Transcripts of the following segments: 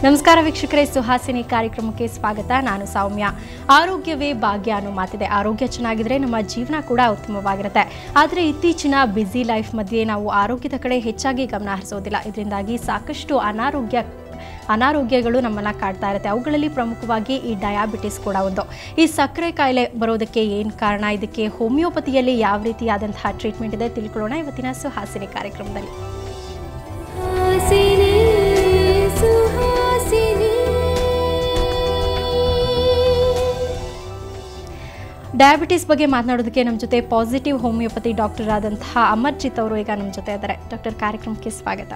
ನಮಸ್ಕಾರ ವೀಕ್ಷಕರೇ, ಸುಹಾಸಿನಿ ಕಾರ್ಯಕ್ರಮಕ್ಕೆ ಸ್ವಾಗತ. ನಾನು ಸೌಮ್ಯ. ಆರೋಗ್ಯವೇ ಭಾಗ್ಯ ಅನ್ನೋ ಮಾತಿದೆ. ಆರೋಗ್ಯ ಚೆನ್ನಾಗಿದ್ರೆ ನಮ್ಮ ಜೀವನ ಕೂಡ ಉತ್ತಮವಾಗಿರುತ್ತೆ. ಆದರೆ ಇತ್ತೀಚಿನ ಬ್ಯುಸಿ ಲೈಫ್ ಮಧ್ಯೆ ನಾವು ಆರೋಗ್ಯದ ಕಡೆ ಹೆಚ್ಚಾಗಿ ಗಮನ ಹರಿಸೋದಿಲ್ಲ. ಇದರಿಂದಾಗಿ ಸಾಕಷ್ಟು ಅನಾರೋಗ್ಯಗಳು ನಮ್ಮನ್ನು ಕಾಡ್ತಾ ಇರುತ್ತೆ. ಅವುಗಳಲ್ಲಿ ಪ್ರಮುಖವಾಗಿ ಈ ಡಯಾಬಿಟಿಸ್ ಕೂಡ ಒಂದು. ಈ ಸಕ್ಕರೆ ಕಾಯಿಲೆ ಬರೋದಕ್ಕೆ ಏನು ಕಾರಣ, ಇದಕ್ಕೆ ಹೋಮಿಯೋಪತಿಯಲ್ಲಿ ಯಾವ ರೀತಿಯಾದಂತಹ ಟ್ರೀಟ್ಮೆಂಟ್ ಇದೆ ತಿಳ್ಕೊಳ್ಳೋಣ ಇವತ್ತಿನ ಸುಹಾಸಿನಿ ಕಾರ್ಯಕ್ರಮದಲ್ಲಿ. ಡಯಾಬಿಟಿಸ್ ಬಗ್ಗೆ ಮಾತನಾಡೋದಕ್ಕೆ ನಮ್ಮ ಜೊತೆ ಪಾಸಿಟಿವ್ ಹೋಮಿಯೋಪತಿ ಡಾಕ್ಟರ್ ಆದಂತಹ ಅಮರ್ಜಿತ್ ಅವರು ಈಗ ನಮ್ಮ ಜೊತೆ ಇದ್ದಾರೆ. ಡಾಕ್ಟರ್, ಕಾರ್ಯಕ್ರಮಕ್ಕೆ ಸ್ವಾಗತ.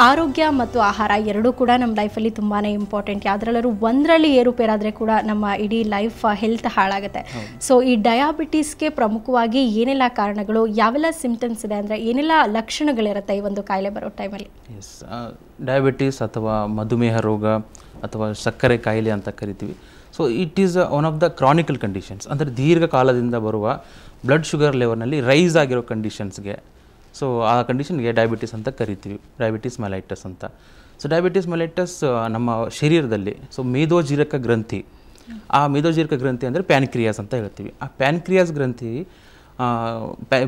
ಆರೋಗ್ಯ ಮತ್ತು ಆಹಾರ ಎರಡೂ ಕೂಡ ನಮ್ಮ ಲೈಫಲ್ಲಿ ತುಂಬಾ ಇಂಪಾರ್ಟೆಂಟ್. ಯಾವುದ್ರಲ್ಲೂ ಒಂದರಲ್ಲಿ ಏರುಪೇರಾದರೆ ಕೂಡ ನಮ್ಮ ಇಡೀ ಲೈಫ್ ಹೆಲ್ತ್ ಹಾಳಾಗುತ್ತೆ. ಸೊ ಈ ಡಯಾಬಿಟಿಸ್ಗೆ ಪ್ರಮುಖವಾಗಿ ಏನೆಲ್ಲ ಕಾರಣಗಳು, ಯಾವೆಲ್ಲ ಸಿಂಪ್ಟಮ್ಸ್ ಇದೆ, ಅಂದರೆ ಏನೆಲ್ಲ ಲಕ್ಷಣಗಳಿರುತ್ತೆ ಈ ಒಂದು ಕಾಯಿಲೆ ಬರೋ ಟೈಮಲ್ಲಿ? ಎಸ್, ಡಯಾಬಿಟಿಸ್ ಅಥವಾ ಮಧುಮೇಹ ರೋಗ ಅಥವಾ ಸಕ್ಕರೆ ಕಾಯಿಲೆ ಅಂತ ಕರಿತೀವಿ. So it is one of the Chronicle conditions, ಅಂದರೆ ದೀರ್ಘಕಾಲದಿಂದ ಬರುವ ಬ್ಲಡ್ ಶುಗರ್ ಲೆವೆಲ್ನಲ್ಲಿ ರೈಸ್ ಆಗಿರೋ ಕಂಡೀಷನ್ಸ್ಗೆ, ಸೊ ಆ ಕಂಡೀಷನ್ಗೆ ಡಯಾಬಿಟಿಸ್ ಅಂತ ಕರಿತೀವಿ, ಡಯಾಬಿಟಿಸ್ ಮೆಲೈಟಸ್ ಅಂತ. ಸೊ ಡಯಾಬಿಟಿಸ್ ಮೆಲೈಟಸ್ ನಮ್ಮ ಶರೀರದಲ್ಲಿ ಮೇದೋಜೀರಕ ಗ್ರಂಥಿ, ಆ ಮೇದೋಜೀರಕ ಗ್ರಂಥಿ ಅಂದರೆ ಪ್ಯಾನ್ಕ್ರಿಯಾಸ್ ಅಂತ ಹೇಳ್ತೀವಿ. ಆ ಪ್ಯಾನ್ಕ್ರಿಯಾಸ್ ಗ್ರಂಥಿ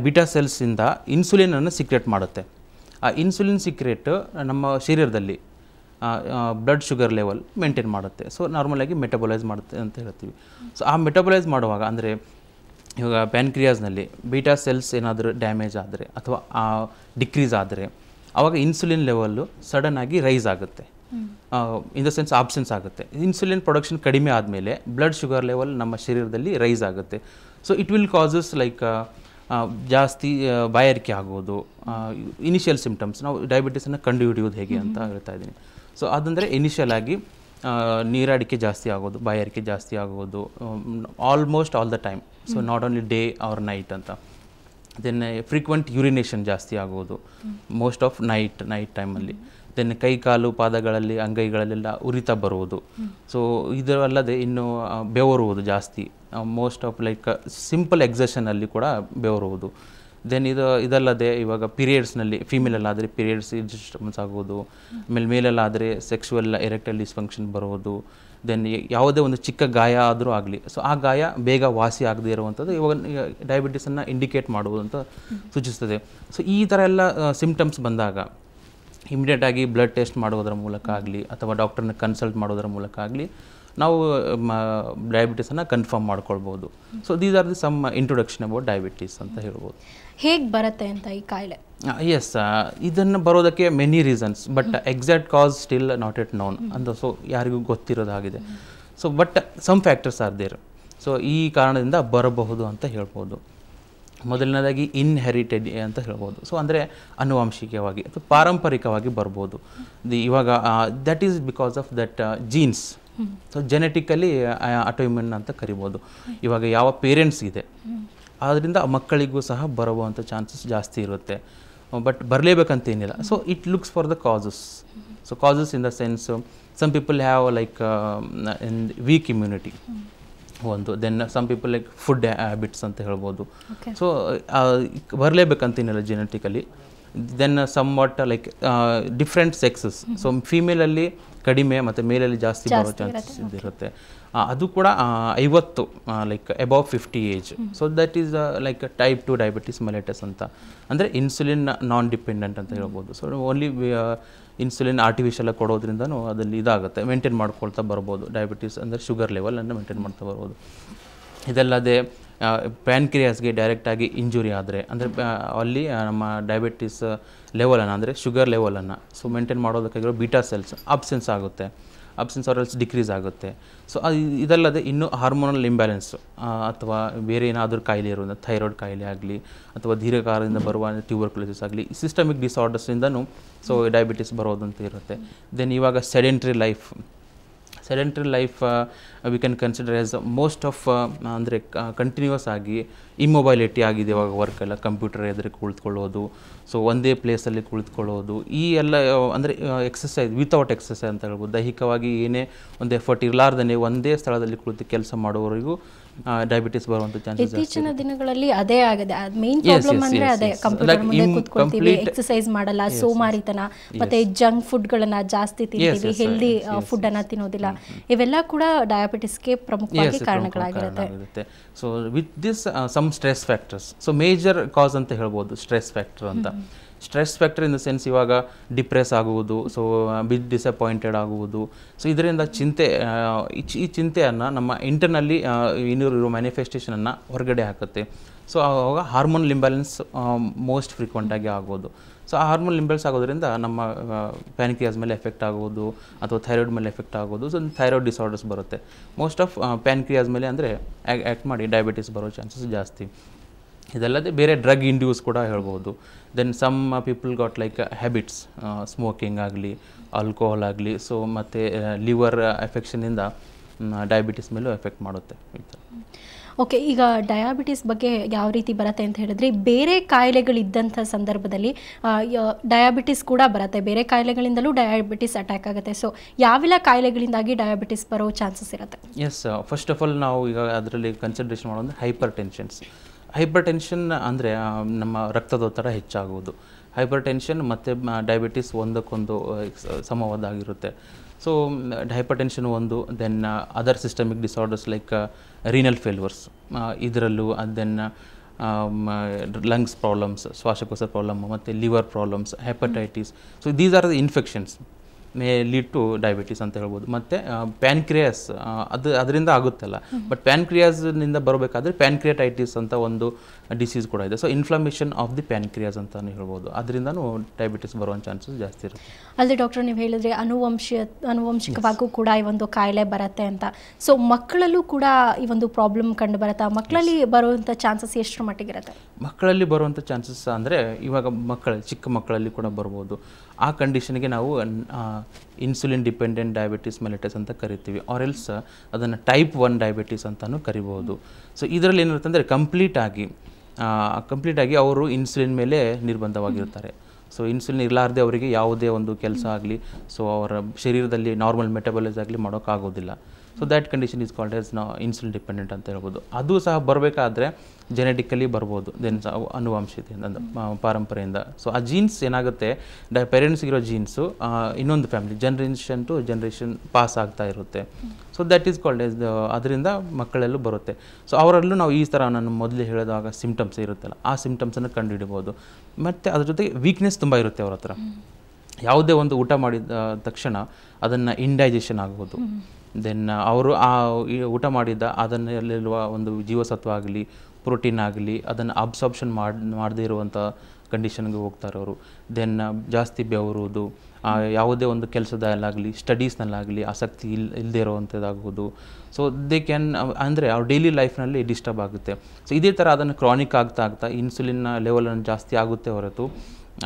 ಬೀಟಾ ಸೆಲ್ಸಿಂದ ಇನ್ಸುಲಿನನ್ನು ಸಿಕ್ರೇಟ್ ಮಾಡುತ್ತೆ. ಆ ಇನ್ಸುಲಿನ್ ಸಿಕ್ರೇಟ್ ನಮ್ಮ ಶರೀರದಲ್ಲಿ ಬ್ಲಡ್ ಶುಗರ್ ಲೆವೆಲ್ ಮೇಂಟೈನ್ ಮಾಡುತ್ತೆ. ಸೊ ನಾರ್ಮಲಾಗಿ ಮೆಟಬಲೈಸ್ ಮಾಡುತ್ತೆ ಅಂತ ಹೇಳ್ತೀವಿ. ಸೊ ಆ ಮೆಟಬಲೈಸ್ ಮಾಡುವಾಗ, ಅಂದರೆ ಇವಾಗ ಪ್ಯಾನ್ಕ್ರಿಯಾಸ್ನಲ್ಲಿ ಬೀಟಾ ಸೆಲ್ಸ್ ಏನಾದರೂ ಡ್ಯಾಮೇಜ್ ಆದರೆ ಅಥವಾ ಡಿಕ್ರೀಸ್ ಆದರೆ ಆವಾಗ ಇನ್ಸುಲಿನ್ ಲೆವೆಲ್ಲು ಸಡನ್ನಾಗಿ ರೈಸ್ ಆಗುತ್ತೆ, ಇನ್ ದ ಸೆನ್ಸ್ ಆಬ್ಸೆನ್ಸ್ ಆಗುತ್ತೆ. ಇನ್ಸುಲಿನ್ ಪ್ರೊಡಕ್ಷನ್ ಕಡಿಮೆ ಆದಮೇಲೆ ಬ್ಲಡ್ ಶುಗರ್ ಲೆವೆಲ್ ನಮ್ಮ ಶರೀರದಲ್ಲಿ ರೈಸ್ ಆಗುತ್ತೆ. So it will causes like ಜಾಸ್ತಿ ಬಾಯಾರಿಕೆ ಆಗೋದು. ಇನಿಷಿಯಲ್ ಸಿಂಪ್ಟಮ್ಸ್, ನಾವು ಡಯಾಬಿಟಿಸನ್ನು ಕಂಡುಹಿಡಿಯೋದು ಹೇಗೆ ಅಂತ ಹೇಳ್ತಾ ಇದ್ದೀನಿ. ಸೊ ಅದಂದರೆ ಇನಿಷಿಯಲ್ ಆಗಿ ನೀರಾಡಿಕೆ ಜಾಸ್ತಿ ಆಗೋದು, ಬಾಯಾರಿಕೆ ಜಾಸ್ತಿ ಆಗೋದು, almost all the time. So not only day or night ಅಂತ. ದೆನ್ ಫ್ರೀಕ್ವೆಂಟ್ ಯೂರಿನೇಷನ್ ಜಾಸ್ತಿ ಆಗೋದು, ಮೋಸ್ಟ್ ಆಫ್ ನೈಟ್ ಟೈಮಲ್ಲಿ. ದೆನ್ ಕೈ ಕಾಲು ಪಾದಗಳಲ್ಲಿ ಅಂಗೈಗಳಲ್ಲೆಲ್ಲ ಉರಿತ ಬರುವುದು. ಸೊ ಇದರಲ್ಲದೆ ಇನ್ನು ಬೆವರುವುದು ಜಾಸ್ತಿ, ಮೋಸ್ಟ್ ಆಫ್ ಲೈಕ್ ಸಿಂಪಲ್ ಎಕ್ಸರ್ಷನಲ್ಲಿ ಕೂಡ ಬೆವರುವುದು. ದೆನ್ ಇದಲ್ಲದೆ ಇವಾಗ ಪೀರಿಯಡ್ಸ್ನಲ್ಲಿ ಫೀಮೇಲಲ್ಲಾದರೆ ಪೀರಿಯಡ್ಸ್ ಡಿಸ್ಟರ್ಬೆನ್ಸ್ ಆಗೋದು, ಆಮೇಲೆ ಮೇಲಲ್ಲಾದರೆ ಸೆಕ್ಸುವಲ್ ಎರೆಕ್ಟೈಲ್ ಡಿಸ್ಫಂಕ್ಷನ್ ಬರೋದು. ದೆನ್ ಯಾವುದೇ ಒಂದು ಚಿಕ್ಕ ಗಾಯ ಆದರೂ ಆಗಲಿ, ಸೊ ಆ ಗಾಯ ಬೇಗ ವಾಸಿ ಆಗದೇ ಇರುವಂಥದ್ದು ಇವಾಗ ಡಯಾಬಿಟಿಸನ್ನು ಇಂಡಿಕೇಟ್ ಮಾಡುವುದು ಅಂತ ಸೂಚಿಸ್ತದೆ. ಸೊ ಈ ಥರ ಎಲ್ಲ ಸಿಂಪ್ಟಮ್ಸ್ ಬಂದಾಗ ಇಮಿಡಿಯೇಟಾಗಿ ಬ್ಲಡ್ ಟೆಸ್ಟ್ ಮಾಡೋದರ ಮೂಲಕ ಆಗಲಿ ಅಥವಾ ಡಾಕ್ಟರ್ನ ಕನ್ಸಲ್ಟ್ ಮಾಡೋದರ ಮೂಲಕ ಆಗಲಿ ನಾವು ಡಯಾಬಿಟಿಸನ್ನು ಕನ್ಫರ್ಮ್ ಮಾಡ್ಕೊಳ್ಬೋದು. So these are the some introduction about diabetes ಅಂತ ಹೇಳ್ಬೋದು. ಹೇಗೆ ಬರುತ್ತೆ ಅಂತ ಈ ಕಾಯಿಲೆ? ಎಸ್, ಇದನ್ನು ಬರೋದಕ್ಕೆ many reasons, but exact cause still not yet known ಅಂತ. ಸೊ ಯಾರಿಗೂ ಗೊತ್ತಿರೋದಾಗಿದೆ. So but some factors are there. So ಈ ಕಾರಣದಿಂದ ಬರಬಹುದು ಅಂತ ಹೇಳ್ಬೋದು. ಮೊದಲನೇದಾಗಿ ಇನ್ಹೆರಿಟೆಡ್ ಅಂತ ಹೇಳ್ಬೋದು. ಸೊ ಅಂದರೆ ಆನುವಂಶಿಕವಾಗಿ ಅಥವಾ ಪಾರಂಪರಿಕವಾಗಿ ಬರ್ಬೋದು. ಇವಾಗ that is because of that jeans. So genetically autoimmune ಅಂತ ಕರಿಬೋದು. ಇವಾಗ ಯಾವ ಪೇರೆಂಟ್ಸ್ ಇದೆ ಆದ್ದರಿಂದ ಮಕ್ಕಳಿಗೂ ಸಹ ಬರುವಂಥ ಚಾನ್ಸಸ್ ಜಾಸ್ತಿ ಇರುತ್ತೆ. ಬಟ್ ಬರಲೇಬೇಕಂತೇನಿಲ್ಲ. So it looks for the causes. So causes in the sense some people have like weak immunity ಒಂದು. Then some people like food habits ಅಂತ ಹೇಳ್ಬೋದು. ಸೊ ಬರಲೇಬೇಕಂತೇನಿಲ್ಲ genetically. Then somewhat like different sexes. So ಫೀಮೇಲಲ್ಲಿ ಕಡಿಮೆ ಮತ್ತು ಮೇಲಲ್ಲಿ ಜಾಸ್ತಿ ಬರೋ chances ಇರುತ್ತೆ. ಅದು ಕೂಡ 50 like above 50 age. So that is like type 2 diabetes mellitus ಅಂತ. ಅಂದರೆ ಇನ್ಸುಲಿನ್ ನಾನ್ ಡಿಪೆಂಡೆಂಟ್ ಅಂತ ಹೇಳ್ಬೋದು. ಸೊ ಓನ್ಲಿ ಇನ್ಸುಲಿನ್ ಆರ್ಟಿಫಿಷಿಯಲ್ ಕೊಡೋದ್ರಿಂದನೂ ಅದಲ್ಲಿ ಇದಾಗುತ್ತೆ, ಮೇಂಟೈನ್ ಮಾಡ್ಕೊಳ್ತಾ ಬರ್ಬೋದು. ಡಯಾಬಿಟಿಸ್ ಅಂದರೆ ಶುಗರ್ ಲೆವೆಲನ್ನು ಮೇಂಟೈನ್ ಮಾಡ್ತಾ ಬರ್ಬೋದು. ಇದಲ್ಲದೆ ಪ್ಯಾನ್ಕ್ರಿಯಾಸ್ಗೆ ಡೈರೆಕ್ಟಾಗಿ ಇಂಜುರಿ ಆದರೆ, ಅಂದರೆ ಅಲ್ಲಿ ನಮ್ಮ ಡಯಾಬಿಟಿಸ್ ಲೆವೆಲನ್ನು ಅಂದರೆ ಶುಗರ್ ಲೆವೆಲನ್ನು ಮೇಂಟೈನ್ ಮಾಡೋದಕ್ಕಾಗಿರೋ ಬೀಟಾ ಸೆಲ್ಸ್ ಅಬ್ಸೆನ್ಸ್ ಆಗುತ್ತೆ, ಅಬ್ಸೆನ್ಸ್ ಆರ್ ಎಲ್ಸ್ ಡಿಕ್ರೀಸ್ ಆಗುತ್ತೆ. ಸೊ ಇದಲ್ಲದೆ ಇನ್ನೂ ಹಾರ್ಮೋನಲ್ ಇಂಬ್ಯಾಲೆನ್ಸ್ ಅಥವಾ ಬೇರೆ ಏನಾದರೂ ಕಾಯಿಲೆ ಇರೋದು, ಥೈರಾಯ್ಡ್ ಕಾಯಿಲೆ ಆಗಲಿ ಅಥವಾ ದೀರ್ಘಕಾಲದಿಂದ ಬರುವ ಟ್ಯೂಬರ್ಕ್ಯುಲೋಸಿಸ್ ಆಗಲಿ, ಸಿಸ್ಟಮಿಕ್ ಡಿಸಾರ್ಡರ್ಸಿಂದನೂ ಸೊ ಡಯಾಬಿಟಿಸ್ ಬರೋದಂತ ಇರುತ್ತೆ. ದೆನ್ ಇವಾಗ sedentary life we can consider as most of, ಅಂದರೆ ಕಂಟಿನ್ಯೂಸ್ ಆಗಿ ಇಮ್ಮೊಬೈಲಿಟಿ ಆಗಿದೆ ಇವಾಗ. ವರ್ಕೆಲ್ಲ ಕಂಪ್ಯೂಟರ್ ಎದುರು ಕುಳಿತುಕೊಳ್ಳೋದು, ಸೊ ಒಂದೇ ಪ್ಲೇಸಲ್ಲಿ ಕುಳಿತುಕೊಳ್ಳೋದು, ಈ ಎಲ್ಲ ಅಂದರೆ ಎಕ್ಸಸೈಸ್ ವಿತೌಟ್ ಎಕ್ಸಸೈಸ್ ಅಂತ ಹೇಳ್ಬೋದು. ದೈಹಿಕವಾಗಿ ಏನೇ ಒಂದು ಎಫರ್ಟ್ ಇರಲಾರ್ದೇ ಒಂದೇ ಸ್ಥಳದಲ್ಲಿ ಕುಳಿತು ಕೆಲಸ ಮಾಡೋವರಿಗೂ ಡಯಾಬಿಟಿಸ್ ಬರುವಂಥ ಚಾನ್ಸಸ್ ಇತ್ತೀಚಿನ ದಿನಗಳಲ್ಲಿ ಅದೇ ಆಗಿದೆ. ಮೇನ್ ಪ್ರಾಬ್ಲಮ್ ಅಂದ್ರೆ ಅದೇ, ಕಂಪ್ಯೂಟರ್ ಮುಂದೆ ಕೂತ್ಕೊಳ್ತೀವಿ, ಎಕ್ಸರ್ಸೈಸ್ ಮಾಡಲ್ಲ, ಸೋಮಾರಿತನ, ಮತ್ತೆ ಜಂಕ್ ಫುಡ್ ಗಳನ್ನ ಜಾಸ್ತಿ ತಿಂತೀವಿ, ಹೆಲ್ದಿ ಫುಡ್ ಅನ್ನ ತಿನ್ನೋದಿಲ್ಲ. ಇವೆಲ್ಲ ಕೂಡ ಡಯಾಬಿಟಿಸ್ಗೆ ಪ್ರಮುಖವಾಗಿ ಕಾರಣಗಳಾಗಿರುತ್ತೆ. So with this some stress factors, so major cause ಅಂತ ಹೇಳ್ಬೋದು ಸ್ಟ್ರೆಸ್ ಫ್ಯಾಕ್ಟರ್ ಅಂತ. Stress factor in the sense ಇವಾಗ ಡಿಪ್ರೆಸ್ ಆಗುವುದು, ಸೊ ಡಿಸಪಾಯಿಂಟೆಡ್ ಆಗುವುದು. ಸೊ ಇದರಿಂದ ಈ ಚಿಂತೆಯನ್ನು ನಮ್ಮ ಇಂಟರ್ನಲ್ಲಿ ಇನ್ನಿರೋ ಮ್ಯಾನಿಫೆಸ್ಟೇಷನನ್ನು ಹೊರಗಡೆ ಹಾಕುತ್ತೆ. ಸೊ ಆವಾಗ ಹಾರ್ಮೋನಲ್ ಇಂಬ್ಯಾಲೆನ್ಸ್ ಮೋಸ್ಟ್ ಫ್ರೀಕ್ವೆಂಟಾಗಿ ಆಗ್ಬೋದು. ಸೊ ಆ ಹಾರ್ಮೋನಲ್ ಇಂಬ್ಯಾಲೆನ್ಸ್ ಆಗೋದ್ರಿಂದ ನಮ್ಮ ಪ್ಯಾನ್ಕ್ರಿಯಾಸ್ ಮೇಲೆ ಎಫೆಕ್ಟ್ ಆಗೋದು ಅಥವಾ ಥೈರಾಯ್ಡ್ ಮೇಲೆ ಎಫೆಕ್ಟ್ ಆಗೋದು. ಸೊ ಥೈರಾಯ್ಡ್ ಡಿಸಾರ್ಡರ್ಸ್ ಬರುತ್ತೆ. ಮೋಸ್ಟ್ ಆಫ್ ಪ್ಯಾನ್ಕ್ರಿಯಾಸ್ ಮೇಲೆ ಅಂದರೆ ಆ್ಯಕ್ಟ್ ಮಾಡಿ ಡಯಾಬಿಟಿಸ್ ಬರೋ ಚಾನ್ಸಸ್ ಜಾಸ್ತಿ. ಇದಲ್ಲದೆ ಬೇರೆ ಡ್ರಗ್ ಇಂಡ್ಯೂಸ್ ಕೂಡ ಹೇಳ್ಬೋದು. Then some people got like habits, smoking ಆಗಲಿ, ಆಲ್ಕೋಹಾಲ್ ಆಗಲಿ. ಸೊ ಮತ್ತು ಲಿವರ್ ಎಫೆಕ್ಷನಿಂದ ಡಯಾಬಿಟಿಸ್ ಮೇಲೂ ಎಫೆಕ್ಟ್ ಮಾಡುತ್ತೆ. ಓಕೆ, ಈಗ ಡಯಾಬಿಟಿಸ್ ಬಗ್ಗೆ ಯಾವ ರೀತಿ ಬರುತ್ತೆ ಅಂತ ಹೇಳಿದ್ರೆ, ಬೇರೆ ಕಾಯಿಲೆಗಳಿದ್ದಂಥ ಸಂದರ್ಭದಲ್ಲಿ ಡಯಾಬಿಟಿಸ್ ಕೂಡ ಬರುತ್ತೆ. ಬೇರೆ ಕಾಯಿಲೆಗಳಿಂದಲೂ ಡಯಾಬಿಟಿಸ್ ಅಟ್ಯಾಕ್ ಆಗುತ್ತೆ. ಸೊ ಯಾವೆಲ್ಲ ಕಾಯಿಲೆಗಳಿಂದಾಗಿ ಡಯಾಬಿಟಿಸ್ ಬರೋ ಚಾನ್ಸಸ್ ಇರುತ್ತೆ? ಎಸ್, ಫಸ್ಟ್ ಆಫ್ ಆಲ್ ನಾವು ಈಗ ಅದರಲ್ಲಿ ಕನ್ಸಿಡ್ರೇಷನ್ ಮಾಡೋದು ಹೈಪರ್ ಟೆನ್ಷನ್ಸ್. ಹೈಪರ್ ಟೆನ್ಷನ್ ಅಂದರೆ ನಮ್ಮ ರಕ್ತದೊತ್ತಡ ಹೆಚ್ಚಾಗುವುದು. ಹೈಪರ್ ಟೆನ್ಷನ್ ಮತ್ತು ಡಯಾಬಿಟಿಸ್ ಒಂದಕ್ಕೊಂದು ಸಮವಾದಾಗಿರುತ್ತೆ. ಸೊ ಹೈಪರ್ ಟೆನ್ಷನ್ ಒಂದು, then other systemic disorders like renal failures ಇದರಲ್ಲೂ, ದೆನ್ ಲಂಗ್ಸ್ ಪ್ರಾಬ್ಲಮ್ಸ್, ಶ್ವಾಸಕೋಶ ಪ್ರಾಬ್ಲಮ್, ಮತ್ತು liver problems, hepatitis. So these are the infections may lead to diabetes ಅಂತ ಹೇಳ್ಬೋದು. ಮತ್ತು ಪ್ಯಾನ್ಕ್ರಿಯಾಸ್ ಅದರಿಂದ ಆಗುತ್ತಲ್ಲ, ಬಟ್ ಪ್ಯಾನ್ಕ್ರಿಯಾಸ್ನಿಂದ ಬರಬೇಕಾದ್ರೆ ಪ್ಯಾನ್ಕ್ರಿಯಾಟೈಟಿಸ್ ಅಂತ ಒಂದು ಡಿಸೀಸ್ ಕೂಡ ಇದೆ. So inflammation of the pancreas ಅಂತಲೇ ಹೇಳ್ಬೋದು. ಅದರಿಂದನೂ ಡಯಾಬಿಟಿಸ್ ಬರೋ ಚಾನ್ಸಸ್ ಜಾಸ್ತಿ ಇರುತ್ತೆ. ಅಲ್ಲದೆ ಡಾಕ್ಟರ್, ನೀವು ಹೇಳಿದ್ರೆ ಅನುವಂಶಿಕವಾಗೂ ಕೂಡ ಈ ಒಂದು ಕಾಯಿಲೆ ಬರುತ್ತೆ ಅಂತ. ಸೊ ಮಕ್ಕಳಲ್ಲೂ ಕೂಡ ಈ ಒಂದು ಪ್ರಾಬ್ಲಮ್ ಕಂಡು ಬರುತ್ತಾ? ಮಕ್ಕಳಲ್ಲಿ ಬರುವಂಥ ಚಾನ್ಸಸ್ ಎಷ್ಟರ ಮಟ್ಟಿಗೆ ಇರುತ್ತೆ? ಮಕ್ಕಳಲ್ಲಿ ಬರುವಂಥ ಚಾನ್ಸಸ್ ಅಂದರೆ ಇವಾಗ ಚಿಕ್ಕ ಮಕ್ಕಳಲ್ಲಿ ಕೂಡ ಬರ್ಬೋದು. ಆ ಕಂಡೀಷನ್ಗೆ ನಾವು ಇನ್ಸುಲಿನ್ ಡಿಪೆಂಡೆಂಟ್ ಡಯಾಬಿಟಿಸ್ ಮೆಲಿಟಸ್ ಅಂತ ಕರಿತೀವಿ, ಆರ್ ಎಲ್ಸ್ ಅದನ್ನು ಟೈಪ್ 1 ಡಯಾಬಿಟಿಸ್ ಅಂತಲೂ ಕರಿಬೋದು. ಸೊ ಇದರಲ್ಲಿ ಏನಿರುತ್ತೆ ಅಂದರೆ ಕಂಪ್ಲೀಟಾಗಿ ಅವರು ಇನ್ಸುಲಿನ್ ಮೇಲೆ ನಿರ್ಬಂಧವಾಗಿರ್ತಾರೆ. ಸೊ ಇನ್ಸುಲಿನ್ ಇರಲಾರ್ದೆ ಅವರಿಗೆ ಯಾವುದೇ ಒಂದು ಕೆಲಸ ಆಗಲಿ, ಸೊ ಅವರ ಶರೀರದಲ್ಲಿ ನಾರ್ಮಲ್ ಮೆಟಬಾಲಿಸ್ ಆಗಲಿ ಮಾಡೋಕ್ಕಾಗೋದಿಲ್ಲ. So that condition is called as insulin dependent ಅಂತ ಹೇಳ್ಬೋದು. ಅದು ಸಹ ಬರಬೇಕಾದ್ರೆ ಜೆನೆಟಿಕಲಿ ಬರ್ಬೋದು, ದೆನ್ ಅನುವಂಶಿತೆಯಿಂದ, ಪಾರಂಪರೆಯಿಂದ. ಸೊ ಆ ಜೀನ್ಸ್ ಏನಾಗುತ್ತೆ, ಪೇರೆಂಟ್ಸ್ಗಿರೋ ಜೀನ್ಸು ಇನ್ನೊಂದು family generation to generation pass ಆಗ್ತಾ ಇರುತ್ತೆ. So that is called as ಅದರಿಂದ ಮಕ್ಕಳಲ್ಲೂ ಬರುತ್ತೆ. ಸೊ ಅವರಲ್ಲೂ ನಾವು ಈ ಥರ ನಾನು ಮೊದಲೇ ಹೇಳಿದಾಗ ಸಿಮ್ಟಮ್ಸ್ ಇರುತ್ತಲ್ಲ, ಆ ಸಿಮ್ಟಮ್ಸನ್ನು ಕಂಡುಹಿಡಿಬೋದು. ಮತ್ತು ಅದ್ರ ಜೊತೆಗೆ ವೀಕ್ನೆಸ್ ತುಂಬ ಇರುತ್ತೆ ಅವ್ರ ಹತ್ರ. ಯಾವುದೇ ಒಂದು ಊಟ ಮಾಡಿದ ತಕ್ಷಣ ಅದನ್ನು ಇಂಡೈಜೆಷನ್ ಆಗ್ಬೋದು. ದೆನ್ ಅವರು ಊಟ ಮಾಡಿದ್ದ ಅದನ್ನಲ್ಲಿರುವ ಒಂದು ಜೀವಸತ್ವ ಆಗಲಿ, ಪ್ರೋಟೀನ್ ಆಗಲಿ, ಅದನ್ನು ಅಬ್ಸಾರ್ಪ್ಷನ್ ಮಾಡದೇ ಇರುವಂಥ ಕಂಡೀಷನ್ಗೆ ಹೋಗ್ತಾರೆ ಅವರು. ದೆನ್ ಜಾಸ್ತಿ ಬೆವರುವುದು, ಯಾವುದೇ ಒಂದು ಕೆಲಸದಲ್ಲಾಗಲಿ ಸ್ಟಡೀಸ್ನಲ್ಲಾಗಲಿ ಆಸಕ್ತಿ ಇಲ್ಲದೇ ಇರೋವಂಥದ್ದಾಗ್ಬೋದು. ಸೊ ದೇ ಕ್ಯಾನ್ ಅಂದರೆ ಅವ್ರ ಡೈಲಿ ಲೈಫ್ನಲ್ಲಿ ಡಿಸ್ಟರ್ಬ್ ಆಗುತ್ತೆ. ಸೊ ಇದೇ ಥರ ಅದನ್ನು ಕ್ರಾನಿಕ್ ಆಗ್ತಾ ಇನ್ಸುಲಿನ್ನ ಲೆವೆಲನ್ನು ಜಾಸ್ತಿ ಆಗುತ್ತೆ ಹೊರತು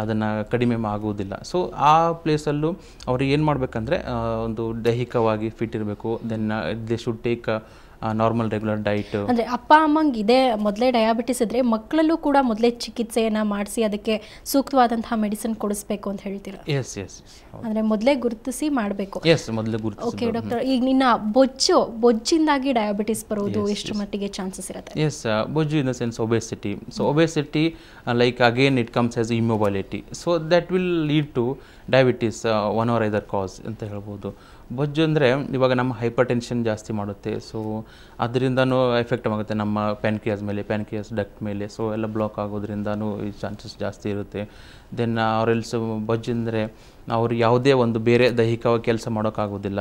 ಅದನ್ನು ಕಡಿಮೆ ಆಗುವುದಿಲ್ಲ. ಸೊ ಆ ಪ್ಲೇಸಲ್ಲೂ ಅವ್ರಿಗೆ ಏನು ಮಾಡಬೇಕಂದ್ರೆ ಒಂದು ದೈಹಿಕವಾಗಿ ಫಿಟ್ ಇರಬೇಕು. Then they should take normal regular diet. ಅಂದರೆ ಅಪ್ಪ ಅಮ್ಮಂಗೆ ಇದೆ ಮೊದಲೇ ಡಯಾಬಿಟಿಸ್ ಇದ್ದರೆ ಮಕ್ಕಳಲ್ಲೂ ಕೂಡ ಮೊದಲೇ ಚಿಕಿತ್ಸೆಯನ್ನು ಮಾಡಿಸಿ ಅದಕ್ಕೆ ಸೂಕ್ತವಾದಂತಹ ಮೆಡಿಸಿನ್ ಕೊಡಿಸ್ಬೇಕು ಅಂತ ಹೇಳ್ತೀರಾ? ಎಸ್ ಎಸ್ ಅಂದರೆ ಮೊದಲೇ ಗುರುತಿಸಿ ಮಾಡಬೇಕು. ಎಸ್, ಮೊದಲೇ ಗುರುತಿಸಿ. ಓಕೆ ಡಾಕ್ಟರ್, ಈಗ ನಿನ್ನ ಬೊಜ್ಜಿಂದಾಗಿ ಡಯಾಬಿಟಿಸ್ ಬರೋದು ಎಷ್ಟು ಮಟ್ಟಿಗೆ ಚಾನ್ಸಸ್ ಇರುತ್ತೆ? ಎಸ್, ಬೊಜ್ಜು in the sense obesity. So obesity like again it comes as immobility. So that will lead to diabetes, one or either cause ಅಂತ ಹೇಳ್ಬೋದು. ಬೊಜ್ಜು ಅಂದರೆ ಇವಾಗ ನಮ್ಮ ಹೈಪರ್ ಟೆನ್ಷನ್ ಜಾಸ್ತಿ ಮಾಡುತ್ತೆ. ಸೊ ಅದರಿಂದನೂ ಎಫೆಕ್ಟ್ ಆಗುತ್ತೆ ನಮ್ಮ ಪ್ಯಾನ್ಕ್ರಿಯಾಸ್ ಮೇಲೆ, ಪ್ಯಾನ್ಕ್ರಿಯಾಸ್ ಡಕ್ಟ್ ಮೇಲೆ. ಸೊ ಎಲ್ಲ ಬ್ಲಾಕ್ ಆಗೋದ್ರಿಂದನೂ ಈ ಚಾನ್ಸಸ್ ಜಾಸ್ತಿ ಇರುತ್ತೆ. ದೆನ್ ಅವರೆಲ್ಸ್ ಬೊಜ್ಜು ಅಂದರೆ ಅವರು ಯಾವುದೇ ಒಂದು ಬೇರೆ ದೈಹಿಕ ಕೆಲಸ ಮಾಡೋಕ್ಕಾಗೋದಿಲ್ಲ.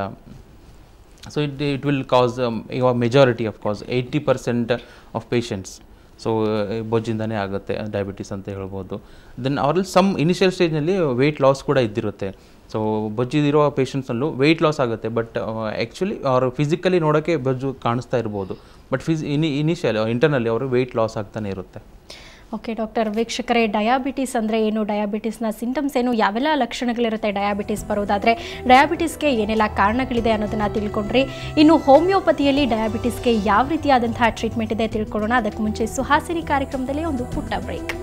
ಸೊ ಇಟ್ ವಿಲ್ ಕಾಸ್ ಇವಾಗ majority of cause 80% of patients so ಬೊಜ್ಜಿಂದನೇ ಆಗುತ್ತೆ ಡಯಾಬಿಟಿಸ್ ಅಂತ ಹೇಳ್ಬೋದು. ದೆನ್ ಅವರಲ್ಲಿ ಸಮ್ ಇನಿಷಿಯಲ್ ಸ್ಟೇಜ್ನಲ್ಲಿ ವೆಯ್ಟ್ ಲಾಸ್ ಕೂಡ ಇದ್ದಿರುತ್ತೆ. ಸೊ ಬೊಜ್ಜಿದಿರೋ ಪೇಷಂಟ್ಸಲ್ಲೂ ವೆಯ್ಟ್ ಲಾಸ್ ಆಗುತ್ತೆ, ಬಟ್ ಆ್ಯಕ್ಚುಲಿ ಅವರು ಫಿಸಿಕಲಿ ನೋಡೋಕ್ಕೆ ಬೊಜ್ಜು ಕಾಣಿಸ್ತಾ ಇರ್ಬೋದು, ಬಟ್ ಇನಿಷಿಯಲ್ ಇಂಟರ್ನಲ್ಲಿ ಅವರು ವೆಯ್ಟ್ ಲಾಸ್ ಆಗ್ತಾನೆ ಇರುತ್ತೆ. ಓಕೆ ಡಾಕ್ಟರ್, ವೀಕ್ಷಕರೇ, ಡಯಾಬಿಟಿಸ್ ಅಂದರೆ ಏನು, ಡಯಾಬಿಟಿಸ್ನ ಸಿಂಟಮ್ಸ್ ಏನು, ಯಾವೆಲ್ಲ ಲಕ್ಷಣಗಳಿರುತ್ತೆ ಡಯಾಬಿಟಿಸ್ ಬರೋದಾದರೆ, ಡಯಾಬಿಟಿಸ್ಗೆ ಏನೆಲ್ಲ ಕಾರಣಗಳಿದೆ ಅನ್ನೋದನ್ನು ತಿಳ್ಕೊಂಡ್ರಿ. ಇನ್ನು ಹೋಮಿಯೋಪತಿಯಲ್ಲಿ ಡಯಾಬಿಟಿಸ್ಗೆ ಯಾವ ರೀತಿಯಾದಂತಹ ಟ್ರೀಟ್ಮೆಂಟ್ ಇದೆ ತಿಳ್ಕೊಳ್ಳೋಣ. ಅದಕ್ಕೆ ಮುಂಚೆ ಸುಹಾಸಿನಿ ಕಾರ್ಯಕ್ರಮದಲ್ಲಿ ಒಂದು ಪುಟ್ಟ ಬ್ರೇಕ್.